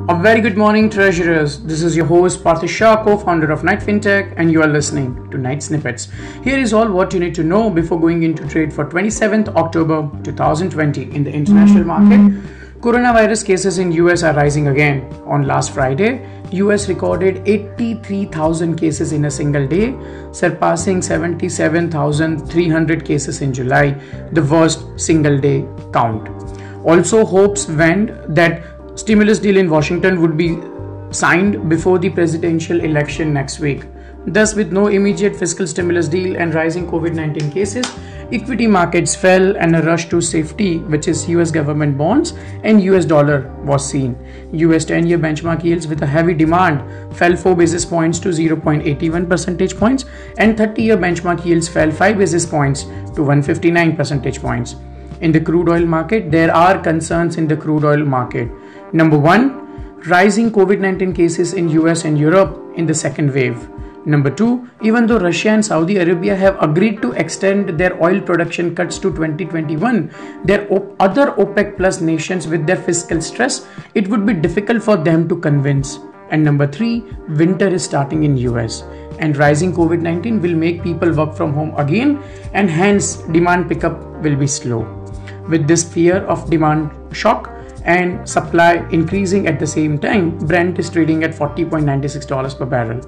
A very good morning, treasurers. This is your host Parthesh Shah, co-founder of Fintech, and you are listening to Night Snippets. Here is all what you need to know before going into trade for 27th October 2020 in the international market. Coronavirus cases in US are rising again. On last Friday, US recorded 83,000 cases in a single day, surpassing 77,300 cases in July, the worst single day count. Also, hopes went that stimulus deal in Washington would be signed before the presidential election next week. Thus, with no immediate fiscal stimulus deal and rising COVID-19 cases, equity markets fell and a rush to safety, which is US government bonds and US dollar, was seen. US 10-year benchmark yields with a heavy demand fell 4 basis points to 0.81 percentage points, and 30-year benchmark yields fell 5 basis points to 159 percentage points. In the crude oil market, there are concerns in the crude oil market. Number one, rising COVID-19 cases in US and Europe in the second wave. Number two, even though Russia and Saudi Arabia have agreed to extend their oil production cuts to 2021, there are other OPEC plus nations with their fiscal stress, it would be difficult for them to convince. And number three, winter is starting in US, and rising COVID-19 will make people work from home again, and hence demand pickup will be slow. With this fear of demand shock and supply increasing at the same time, Brent is trading at $40.96 per barrel.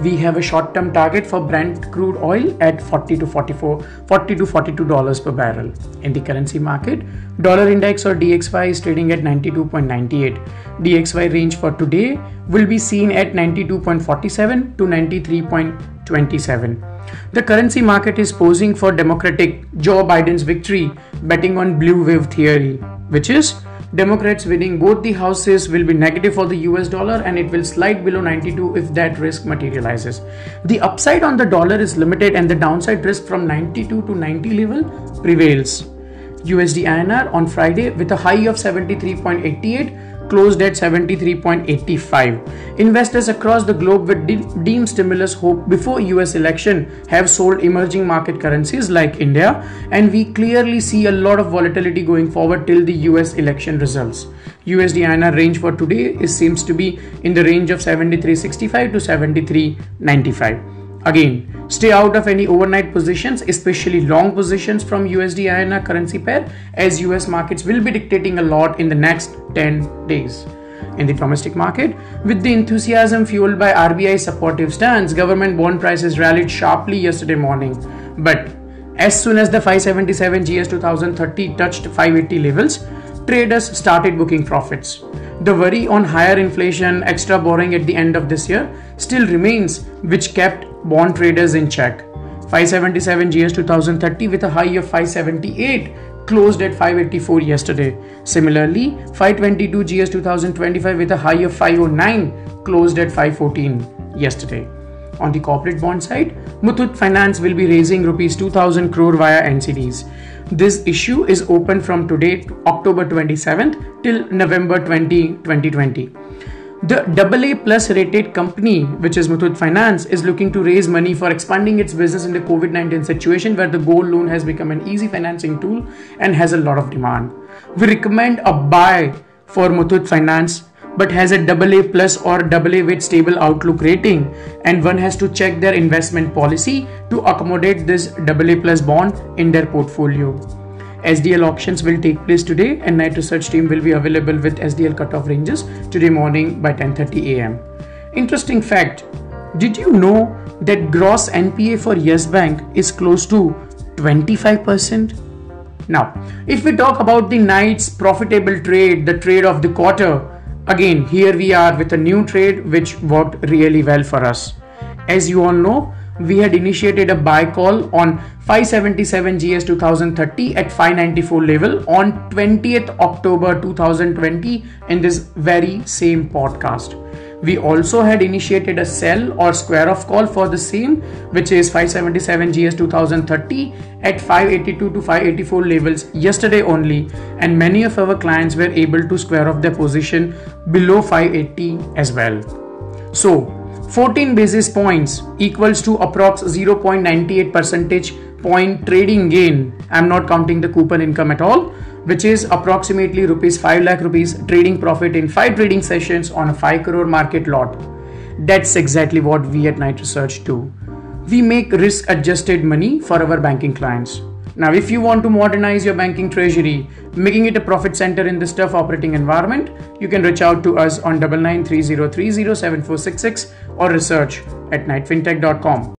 We have a short-term target for Brent crude oil at $40 to $42 per barrel. In the currency market, dollar index or DXY is trading at 92.98. DXY range for today will be seen at 92.47 to 93.27. The currency market is posing for Democratic Joe Biden's victory, betting on blue wave theory, which is Democrats winning both the houses will be negative for the US dollar and it will slide below 92 if that risk materializes. The upside on the dollar is limited and the downside risk from 92 to 90 level prevails. USD INR on Friday with a high of 73.88 closed at 73.85. Investors across the globe with deemed stimulus hope before US election have sold emerging market currencies like India, and we clearly see a lot of volatility going forward till the US election results. USD INR range for today seems to be in the range of 73.65 to 73.95. Again, stay out of any overnight positions, especially long positions from USD INR currency pair, as US markets will be dictating a lot in the next 10 days. In the domestic market, with the enthusiasm fueled by RBI's supportive stance, government bond prices rallied sharply yesterday morning. But as soon as the 577 GS 2030 touched 580 levels, traders started booking profits. The worry on higher inflation, extra borrowing at the end of this year still remains, which kept bond traders in check. 577 GS 2030 with a high of 578 closed at 584 yesterday. Similarly, 522 GS 2025 with a high of 509 closed at 514 yesterday. On the corporate bond side, Muthoot Finance will be raising rupees 2,000 crore via NCDs. This issue is open from today to October 27th till November 20, 2020. The AA plus rated company, which is Muthoot Finance, is looking to raise money for expanding its business in the COVID-19 situation where the gold loan has become an easy financing tool and has a lot of demand. We recommend a buy for Muthoot Finance, but has a AA plus or AA with stable outlook rating, and one has to check their investment policy to accommodate this AA plus bond in their portfolio. SDL auctions will take place today and night research team will be available with SDL cutoff ranges today morning by 10:30 a.m. Interesting fact, did you know that gross NPA for Yes Bank is close to 25%? Now, if we talk about the night's profitable trade, the trade of the quarter, again, here we are with a new trade which worked really well for us. As you all know, we had initiated a buy call on 577 GS 2030 at 594 level on 20th October 2020 in this very same podcast. We also had initiated a sell or square off call for the same, which is 577 GS 2030 at 582 to 584 levels yesterday only, and many of our clients were able to square off their position below 580 as well. So 14 basis points equals to approx 0.98 percentage point trading gain, I'm not counting the coupon income at all, which is approximately rupees 5 lakh rupees trading profit in 5 trading sessions on a 5 crore market lot. That's exactly what we at Knight Research do. We make risk adjusted money for our banking clients. Now, if you want to modernize your banking treasury, making it a profit center in this tough operating environment, you can reach out to us on 9930307466 or research@knightfintech.com.